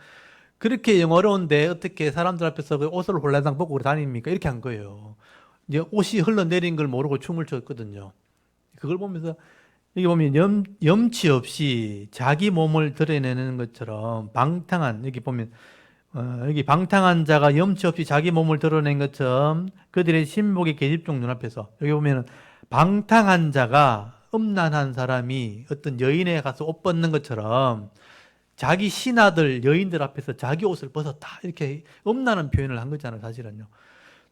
그렇게 영화로운데 어떻게 사람들 앞에서 그 옷을 홀라당 벗고 다닙니까? 이렇게 한 거예요. 이제 옷이 흘러내린 걸 모르고 춤을 췄거든요. 그걸 보면서 여기 보면 염치 없이 자기 몸을 드러내는 것처럼 방탕한 여기 보면 여기 방탕한 자가 염치 없이 자기 몸을 드러낸 것처럼 그들의 신복의 계집종 눈앞에서 여기 보면은 방탕한 자가 음란한 사람이 어떤 여인에 가서 옷 벗는 것처럼 자기 신하들 여인들 앞에서 자기 옷을 벗었다 이렇게 음란한 표현을 한 거잖아요. 사실은요.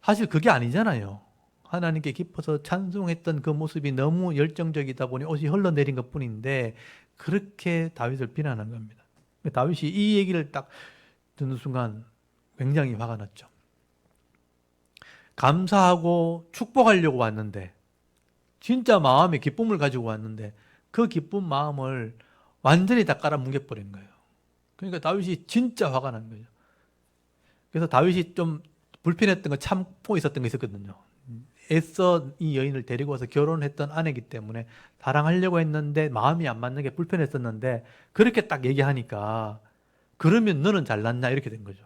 사실 그게 아니잖아요. 하나님께 기뻐서 찬송했던 그 모습이 너무 열정적이다 보니 옷이 흘러내린 것뿐인데 그렇게 다윗을 비난한 겁니다. 다윗이 이 얘기를 딱 듣는 순간 굉장히 화가 났죠. 감사하고 축복하려고 왔는데 진짜 마음에 기쁨을 가지고 왔는데 그 기쁜 마음을 완전히 다 깔아뭉개버린 거예요. 그러니까 다윗이 진짜 화가 난 거예요. 그래서 다윗이 좀 불편했던 거 참고 있었던 게 있었거든요. 애써 이 여인을 데리고 와서 결혼했던 아내이기 때문에 사랑하려고 했는데 마음이 안 맞는 게 불편했었는데 그렇게 딱 얘기하니까 그러면 너는 잘났냐 이렇게 된 거죠.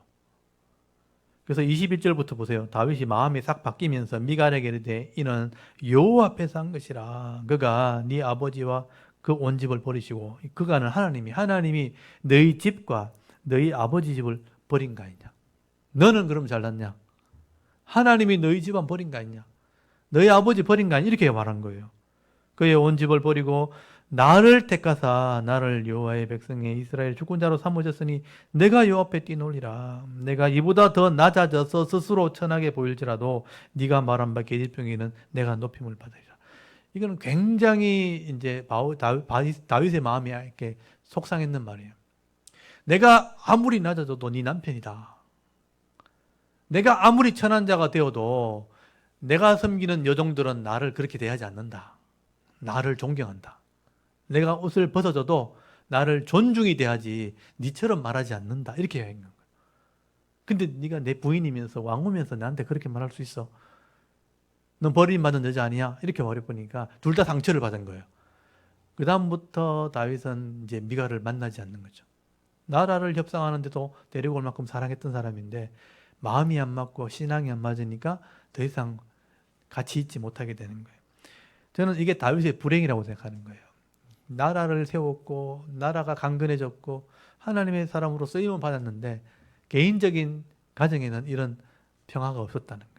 그래서 21절부터 보세요. 다윗이 마음이 싹 바뀌면서 미갈에게 이르되 이는 여호와 앞에서 한 것이라. 그가 네 아버지와 그 온 집을 버리시고 그가는 하나님이 너희 집과 너희 아버지 집을 버린 거 아니냐. 너는 그럼 잘났냐? 하나님이 너희 집안 버린 거 아니냐? 너희 아버지 버린 거 아니냐? 이렇게 말한 거예요. 그의 온 집을 버리고 나를 택하사 나를 여호와의 백성의 이스라엘 주권자로 삼으셨으니 내가 여호와 앞에 뛰놀리라. 내가 이보다 더 낮아져서 스스로 천하게 보일지라도 네가 말한 바 계집종에는 내가 높임을 받으리라. 이거는 굉장히 이제 다윗의 마음이 이렇게 속상했는 말이에요. 내가 아무리 낮아져도 네 남편이다. 내가 아무리 천한 자가 되어도 내가 섬기는 여종들은 나를 그렇게 대하지 않는다. 나를 존경한다. 내가 옷을 벗어줘도 나를 존중히 대하지 니처럼 말하지 않는다. 이렇게 얘기한 거예요. 근데 네가 내 부인이면서 왕후면서 나한테 그렇게 말할 수 있어? 넌 버림받은 여자 아니야? 이렇게 말해보니까 둘 다 상처를 받은 거예요. 그 다음부터 다윗은 이제 미갈을 만나지 않는 거죠. 나라를 협상하는데도 데리고 올 만큼 사랑했던 사람인데 마음이 안 맞고 신앙이 안 맞으니까 더 이상 같이 있지 못하게 되는 거예요. 저는 이게 다윗의 불행이라고 생각하는 거예요. 나라를 세웠고 나라가 강건해졌고 하나님의 사람으로 쓰임을 받았는데 개인적인 가정에는 이런 평화가 없었다는 거예요.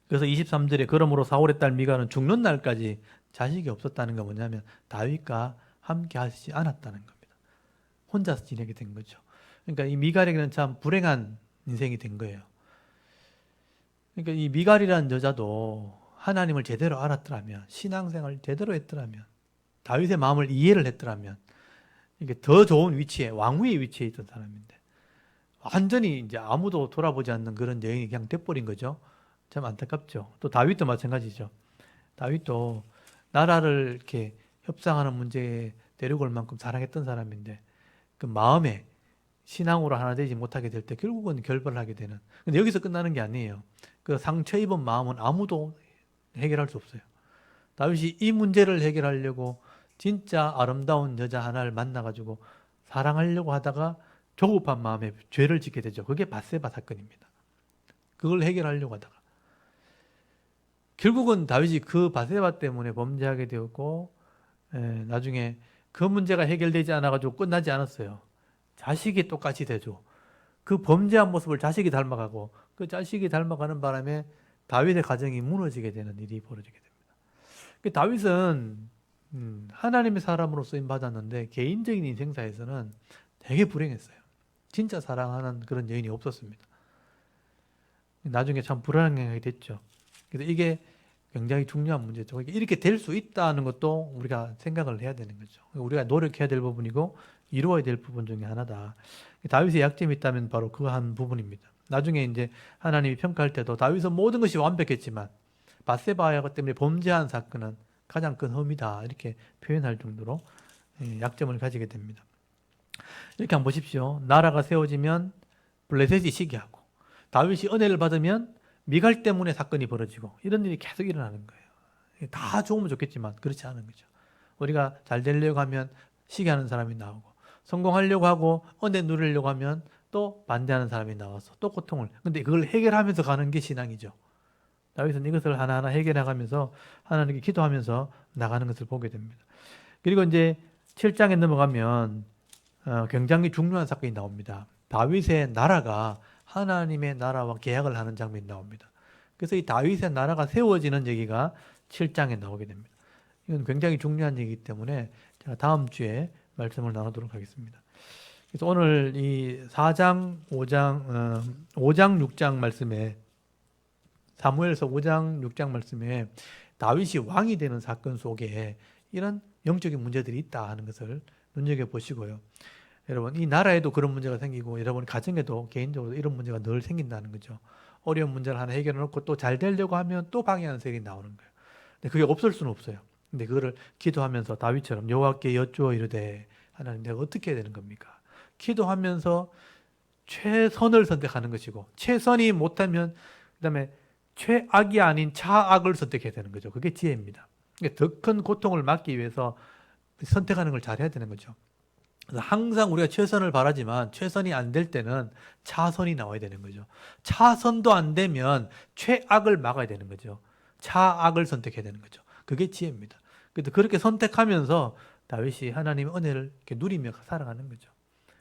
그래서 23절에 그러므로 사울의 딸 미갈은 죽는 날까지 자식이 없었다는 건 뭐냐면 다윗과 함께 하시지 않았다는 겁니다. 혼자서 지내게 된 거죠. 그러니까 이 미갈에게는 참 불행한 인생이 된 거예요. 그러니까 이 미갈이라는 여자도 하나님을 제대로 알았더라면 신앙생활을 제대로 했더라면 다윗의 마음을 이해를 했더라면 이게 더 좋은 위치에 왕위의 위치에 있던 사람인데 완전히 이제 아무도 돌아보지 않는 그런 여인이 그냥 돼버린 거죠. 참 안타깝죠. 또 다윗도 마찬가지죠. 다윗도 나라를 이렇게 협상하는 문제에 데려올 만큼 사랑했던 사람인데 그 마음에 신앙으로 하나 되지 못하게 될 때 결국은 결별을 하게 되는. 근데 여기서 끝나는 게 아니에요. 그 상처 입은 마음은 아무도 해결할 수 없어요. 다윗이 이 문제를 해결하려고 진짜 아름다운 여자 하나를 만나가지고 사랑하려고 하다가 조급한 마음에 죄를 짓게 되죠. 그게 밧세바 사건입니다. 그걸 해결하려고 하다가 결국은 다윗이 그 밧세바 때문에 범죄하게 되었고 나중에 그 문제가 해결되지 않아가지고 끝나지 않았어요. 자식이 똑같이 되죠. 그 범죄한 모습을 자식이 닮아가고 그 자식이 닮아가는 바람에 다윗의 가정이 무너지게 되는 일이 벌어지게 됩니다. 다윗은 하나님의 사람으로 쓰임 받았는데 개인적인 인생사에서는 되게 불행했어요. 진짜 사랑하는 그런 여인이 없었습니다. 나중에 참 불안하게 됐죠. 그래서 이게 굉장히 중요한 문제죠. 이렇게 될 수 있다는 것도 우리가 생각을 해야 되는 거죠. 우리가 노력해야 될 부분이고 이루어야 될 부분 중에 하나다. 다윗의 약점이 있다면 바로 그 한 부분입니다. 나중에 이제 하나님이 평가할 때도 다윗은 모든 것이 완벽했지만 밧세바 때문에 범죄한 사건은 가장 큰 흠이다. 이렇게 표현할 정도로 약점을 가지게 됩니다. 이렇게 한번 보십시오. 나라가 세워지면 블레셋이 시기하고 다윗이 은혜를 받으면 미갈 때문에 사건이 벌어지고 이런 일이 계속 일어나는 거예요. 다 좋으면 좋겠지만 그렇지 않은 거죠. 우리가 잘 되려고 하면 시기하는 사람이 나오고 성공하려고 하고 은혜 누리려고 하면 또 반대하는 사람이 나와서 또 고통을. 근데 그걸 해결하면서 가는 게 신앙이죠. 다윗은 이것을 하나하나 해결해가면서 하나님께 기도하면서 나가는 것을 보게 됩니다. 그리고 이제 7장에 넘어가면 굉장히 중요한 사건이 나옵니다. 다윗의 나라가 하나님의 나라와 계약을 하는 장면이 나옵니다. 그래서 이 다윗의 나라가 세워지는 얘기가 7장에 나오게 됩니다. 이건 굉장히 중요한 얘기이기 때문에 제가 다음 주에 말씀을 나누도록 하겠습니다. 그래서 오늘 이 4장, 5장, 6장 말씀에 사무엘서 5장, 6장 말씀에 다윗이 왕이 되는 사건 속에 이런 영적인 문제들이 있다 하는 것을 눈여겨보시고요. 여러분, 이 나라에도 그런 문제가 생기고 여러분 가정에도 개인적으로 이런 문제가 늘 생긴다는 거죠. 어려운 문제를 하나 해결해 놓고 또 잘 되려고 하면 또 방해하는 세력이 나오는 거예요. 근데 그게 없을 수는 없어요. 근데 그거를 기도하면서 다윗처럼 여호와께 여쭈어 이르되 하나님 내가 어떻게 해야 되는 겁니까? 기도하면서 최선을 선택하는 것이고 최선이 못하면 그다음에 최악이 아닌 차악을 선택해야 되는 거죠. 그게 지혜입니다. 더 큰 고통을 막기 위해서 선택하는 걸 잘해야 되는 거죠. 그래서 항상 우리가 최선을 바라지만 최선이 안 될 때는 차선이 나와야 되는 거죠. 차선도 안 되면 최악을 막아야 되는 거죠. 차악을 선택해야 되는 거죠. 그게 지혜입니다. 그래서 그렇게 선택하면서 다윗이 하나님의 은혜를 이렇게 누리며 살아가는 거죠.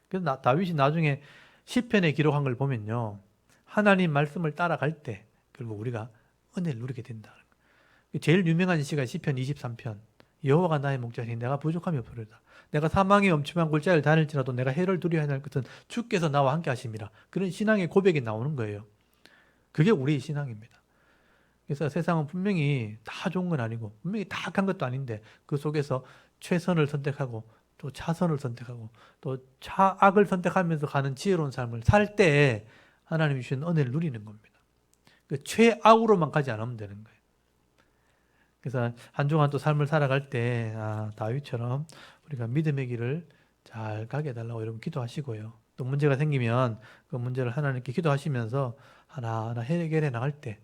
그래서 다윗이 나중에 시편에 기록한 걸 보면요. 하나님 말씀을 따라갈 때 결국 우리가 은혜를 누리게 된다는 거예요. 제일 유명한 시가 시편 23편. 여호와가 나의 목자시니 내가 부족함이 없으리로다. 내가 사망의 엄침한 골짜기를 다닐지라도 내가 해를 두려워하지 않을 것은 주께서 나와 함께 하심이라. 그런 신앙의 고백이 나오는 거예요. 그게 우리의 신앙입니다. 그래서 세상은 분명히 다 좋은 건 아니고 분명히 다 악한 것도 아닌데 그 속에서 최선을 선택하고 또 차선을 선택하고 또 차악을 선택하면서 가는 지혜로운 삶을 살 때 하나님이 주신 은혜를 누리는 겁니다. 그 최악으로만 가지 않으면 되는 거예요. 그래서 한 주간 또 삶을 살아갈 때 다윗처럼 우리가 믿음의 길을 잘 가게 해달라고 여러분 기도하시고요. 또 문제가 생기면 그 문제를 하나님께 기도하시면서 하나하나 해결해 나갈 때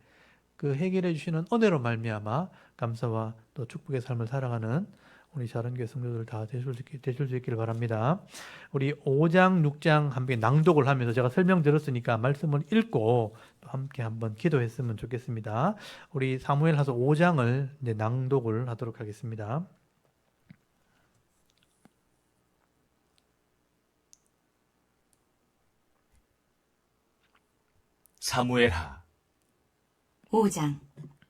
그 해결해 주시는 은혜로 말미암아 감사와 또 축복의 삶을 살아가는 우리 자른교회 성도들 다 되실 수 있기를 바랍니다. 우리 5장, 6장 함께 낭독을 하면서 제가 설명드렸으니까 말씀을 읽고 또 함께 한번 기도했으면 좋겠습니다. 우리 사무엘하서 5장을 이제 낭독을 하도록 하겠습니다. 사무엘하 5장.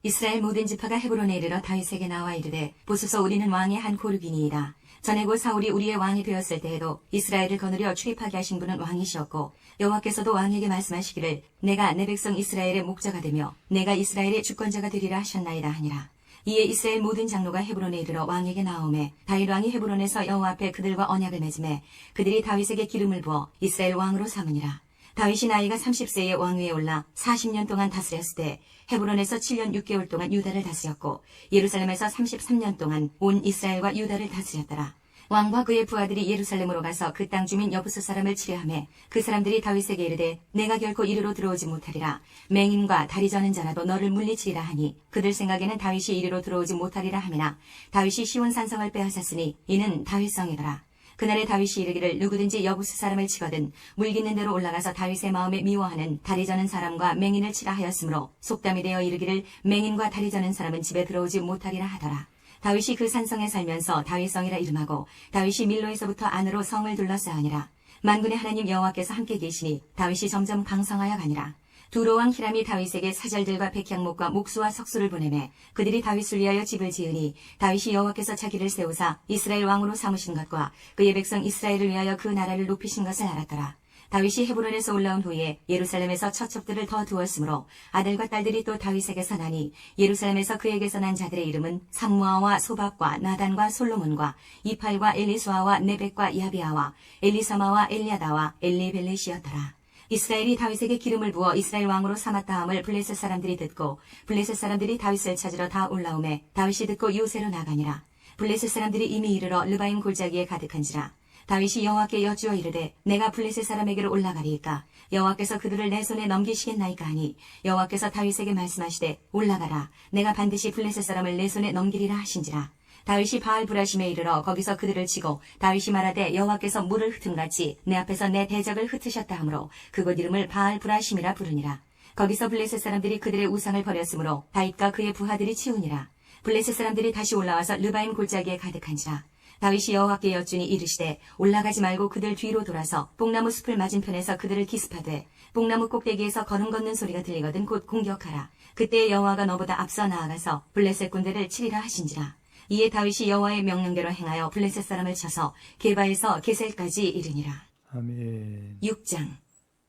이스라엘 모든 지파가 헤브론에 이르러 다윗에게 나와 이르되 보소서 우리는 왕의 한 고륙이니이다. 전에 곧 사울이 우리의 왕이 되었을 때에도 이스라엘을 거느려 출입하게 하신 분은 왕이시었고 여호와께서도 왕에게 말씀하시기를 내가 내 백성 이스라엘의 목자가 되며 내가 이스라엘의 주권자가 되리라 하셨나이다 하니라. 이에 이스라엘 모든 장로가 헤브론에 이르러 왕에게 나오매 다윗 왕이 헤브론에서 여호와 앞에 그들과 언약을 맺음에 그들이 다윗에게 기름을 부어 이스라엘 왕으로 삼으니라. 다윗이 나이가 30세에 왕위에 올라 40년 동안 다스렸을 때 헤브론에서 7년 6개월 동안 유다를 다스렸고 예루살렘에서 33년 동안 온 이스라엘과 유다를 다스렸더라. 왕과 그의 부하들이 예루살렘으로 가서 그 땅 주민 여부스 사람을 치려하매 그 사람들이 다윗에게 이르되 내가 결코 이리로 들어오지 못하리라. 맹인과 다리 저는 자라도 너를 물리치리라 하니 그들 생각에는 다윗이 이리로 들어오지 못하리라 하미나 다윗이 시온 산성을 빼앗았으니 이는 다윗성이더라. 그날에 다윗이 이르기를 누구든지 여부스 사람을 치거든 물깃는 대로 올라가서 다윗의 마음에 미워하는 다리 저는 사람과 맹인을 치라 하였으므로 속담이 되어 이르기를 맹인과 다리 저는 사람은 집에 들어오지 못하리라 하더라. 다윗이 그 산성에 살면서 다윗성이라 이름하고 다윗이 밀로에서부터 안으로 성을 둘러싸으니라. 만군의 하나님 여호와께서 함께 계시니 다윗이 점점 강성하여 가니라. 두로왕 히람이 다윗에게 사절들과 백향목과 목수와 석수를 보내매 그들이 다윗을 위하여 집을 지으니 다윗이 여호와께서 자기를 세우사 이스라엘 왕으로 삼으신 것과 그의 백성 이스라엘을 위하여 그 나라를 높이신 것을 알았더라. 다윗이 헤브론에서 올라온 후에 예루살렘에서 처첩들을 더 두었으므로 아들과 딸들이 또 다윗에게서 나니 예루살렘에서 그에게서 난 자들의 이름은 삼무아와 소박과 나단과 솔로몬과 이팔과 엘리수아와 네벡과 야비아와 엘리사마와 엘리아다와 엘리벨렛이었더라. 이스라엘이 다윗에게 기름을 부어 이스라엘 왕으로 삼았다 함을 블레셋 사람들이 듣고 블레셋 사람들이 다윗을 찾으러 다 올라오매 다윗이 듣고 요새로 나가니라. 블레셋 사람들이 이미 이르러 르바임 골짜기에 가득한지라. 다윗이 여호와께 여쭈어 이르되 내가 블레셋 사람에게로 올라가리이까 여호와께서 그들을 내 손에 넘기시겠나이까 하니 여호와께서 다윗에게 말씀하시되 올라가라 내가 반드시 블레셋 사람을 내 손에 넘기리라 하신지라. 다윗이 바알 브라심에 이르러 거기서 그들을 치고 다윗이 말하되 여호와께서 물을 흩음같이 내 앞에서 내 대적을 흩으셨다 하므로 그곳 이름을 바알 브라심이라 부르니라. 거기서 블레셋 사람들이 그들의 우상을 버렸으므로 다윗과 그의 부하들이 치우니라. 블레셋 사람들이 다시 올라와서 르바임 골짜기에 가득한지라. 다윗이 여호와께 여쭈니 이르시되 올라가지 말고 그들 뒤로 돌아서 뽕나무 숲을 맞은편에서 그들을 기습하되 뽕나무 꼭대기에서 걸음 걷는 소리가 들리거든 곧 공격하라. 그때 여호와가 너보다 앞서 나아가서 블레셋 군대를 치리라 하신지라. 이에 다윗이 여호와의 명령대로 행하여 블레셋 사람을 쳐서 게바에서 게셀까지 이르니라. 아멘. 6장.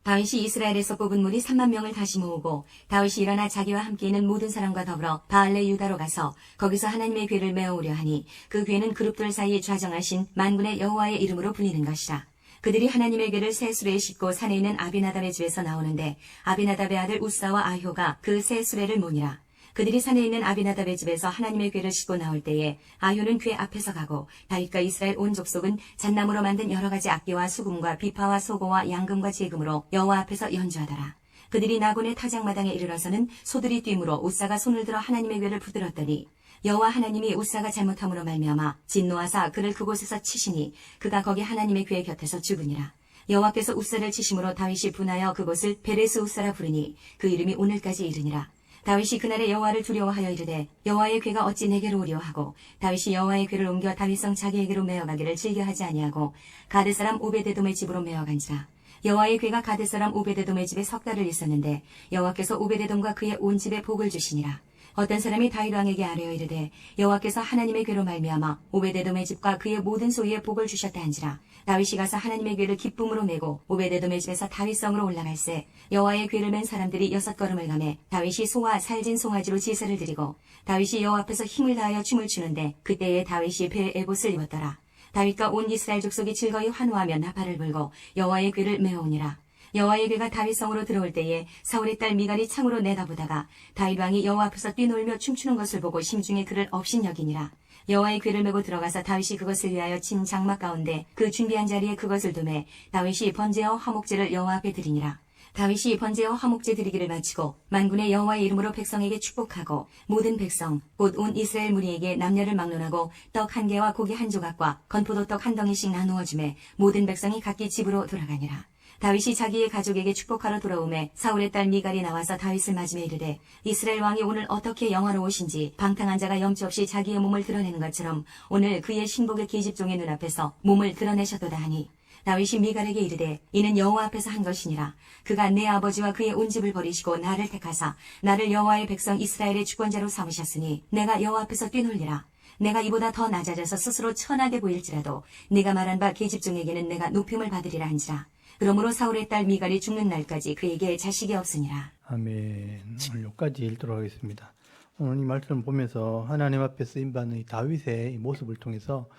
다윗이 이스라엘에서 뽑은 무리 3만 명을 다시 모으고 다윗이 일어나 자기와 함께 있는 모든 사람과 더불어 바알레 유다로 가서 거기서 하나님의 궤를 메어오려 하니 그 궤는 그룹들 사이에 좌정하신 만군의 여호와의 이름으로 불리는 것이라. 그들이 하나님의 궤를 새 수레에 싣고 산에 있는 아비나답의 집에서 나오는데 아비나답의 아들 우사와 아효가 그 새 수레를 모니라. 그들이 산에 있는 아비나답의 집에서 하나님의 궤를 싣고 나올 때에 아효는 궤 앞에서 가고 다윗과 이스라엘 온 족속은 잣나무로 만든 여러 가지 악기와 수금과 비파와 소고와 양금과 제금으로 여호와 앞에서 연주하더라. 그들이 나곤의 타작마당에 이르러서는 소들이 뛰므로 우사가 손을 들어 하나님의 궤를 붙들었더니 여호와 하나님이 우사가 잘못함으로 말미암아 진노하사 그를 그곳에서 치시니 그가 거기 하나님의 궤 곁에서 죽으니라. 여호와께서 우사를 치심으로 다윗이 분하여 그곳을 베레스 우사라 부르니 그 이름이 오늘까지 이르니라. 다윗이 그날에 여호와를 두려워하여 이르되 여호와의 궤가 어찌 내게로 오려 하고 다윗이 여호와의 궤를 옮겨 다윗성 자기에게로 메어가기를 즐겨하지 아니하고 가드 사람 오베데돔의 집으로 메어간지라. 여호와의 궤가 가드 사람 오베데돔의 집에 석 달을 있었는데 여호와께서 오베데돔과 그의 온 집에 복을 주시니라. 어떤 사람이 다윗 왕에게 아뢰어 이르되 여호와께서 하나님의 궤로 말미암아 오베데돔의 집과 그의 모든 소유에 복을 주셨다 한지라. 다윗이 가서 하나님의 궤를 기쁨으로 메고 오베데돔의 집에서 다윗성으로 올라갈새 여호와의 궤를 맨 사람들이 6걸음을 가매 다윗이 소와 살진 송아지로 제사를 드리고 다윗이 여호와 앞에서 힘을 다하여 춤을 추는데 그때에 다윗이 배에 에봇을 입었더라. 다윗과 온 이스라엘 족속이 즐거이 환호하며 나팔을 불고 여호와의 궤를 메어오니라. 여호와의 궤가 다윗성으로 들어올 때에 사울의 딸 미갈이 창으로 내다보다가 다윗 왕이 여호와 앞에서 뛰놀며 춤추는 것을 보고 심중에 그를 업신여기니라. 여호와의 궤를 메고 들어가서 다윗이 그것을 위하여 친 장막 가운데 그 준비한 자리에 그것을 두매 다윗이 번제와 화목제를 여호와 앞에 드리니라. 다윗이 번제와 화목제 드리기를 마치고 만군의 여호와의 이름으로 백성에게 축복하고 모든 백성 곧 온 이스라엘 무리에게 남녀를 막론하고 떡 1개와 고기 1조각과 건포도떡 1덩이씩 나누어 주매 모든 백성이 각기 집으로 돌아가니라. 다윗이 자기의 가족에게 축복하러 돌아오매 사울의 딸 미갈이 나와서 다윗을 맞으며 이르되 이스라엘 왕이 오늘 어떻게 영화로우신지 방탕한 자가 염치없이 자기의 몸을 드러내는 것처럼 오늘 그의 신복의 계집종의 눈앞에서 몸을 드러내셨도다 하니 다윗이 미갈에게 이르되 이는 여호와 앞에서 한 것이니라. 그가 내 아버지와 그의 온 집을 버리시고 나를 택하사 나를 여호와의 백성 이스라엘의 주권자로 삼으셨으니 내가 여호와 앞에서 뛰놀리라. 내가 이보다 더 낮아져서 스스로 천하게 보일지라도 네가 말한 바 계집종에게는 내가 높임을 받으리라 한지라. 그러므로 사울의 딸 미갈이 죽는 날까지 그에게 자식이 없으니라. 아멘. 오늘 여기까지 읽도록 하겠습니다. 오늘 이 말씀을 보면서 하나님 앞에 쓰임받는 이 다윗의 이 모습을 통해서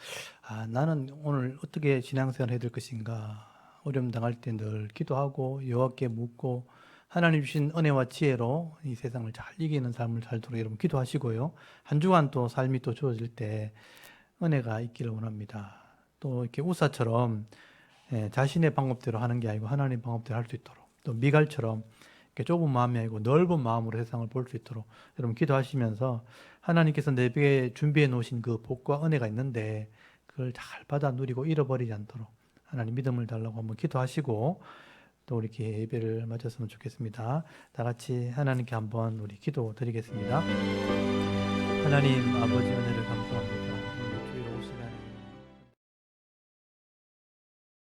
나는 오늘 어떻게 신앙생활을 해야 될 것인가, 어려움 당할 때 늘 기도하고 여호와께 묻고 하나님 주신 은혜와 지혜로 이 세상을 잘 이기는 삶을 살도록 여러분 기도하시고요. 한 주간 또 삶이 또 주어질 때 은혜가 있기를 원합니다. 또 이렇게 우사처럼 자신의 방법대로 하는 게 아니고 하나님 방법대로 할 수 있도록, 또 미갈처럼 이렇게 좁은 마음이 아니고 넓은 마음으로 세상을 볼 수 있도록 여러분 기도하시면서 하나님께서 내게 준비해 놓으신 그 복과 은혜가 있는데 그걸 잘 받아 누리고 잃어버리지 않도록 하나님 믿음을 달라고 한번 기도하시고 또 이렇게 예배를 마쳤으면 좋겠습니다. 다 같이 하나님께 한번 우리 기도 드리겠습니다. 하나님 아버지 은혜를 감사합니다.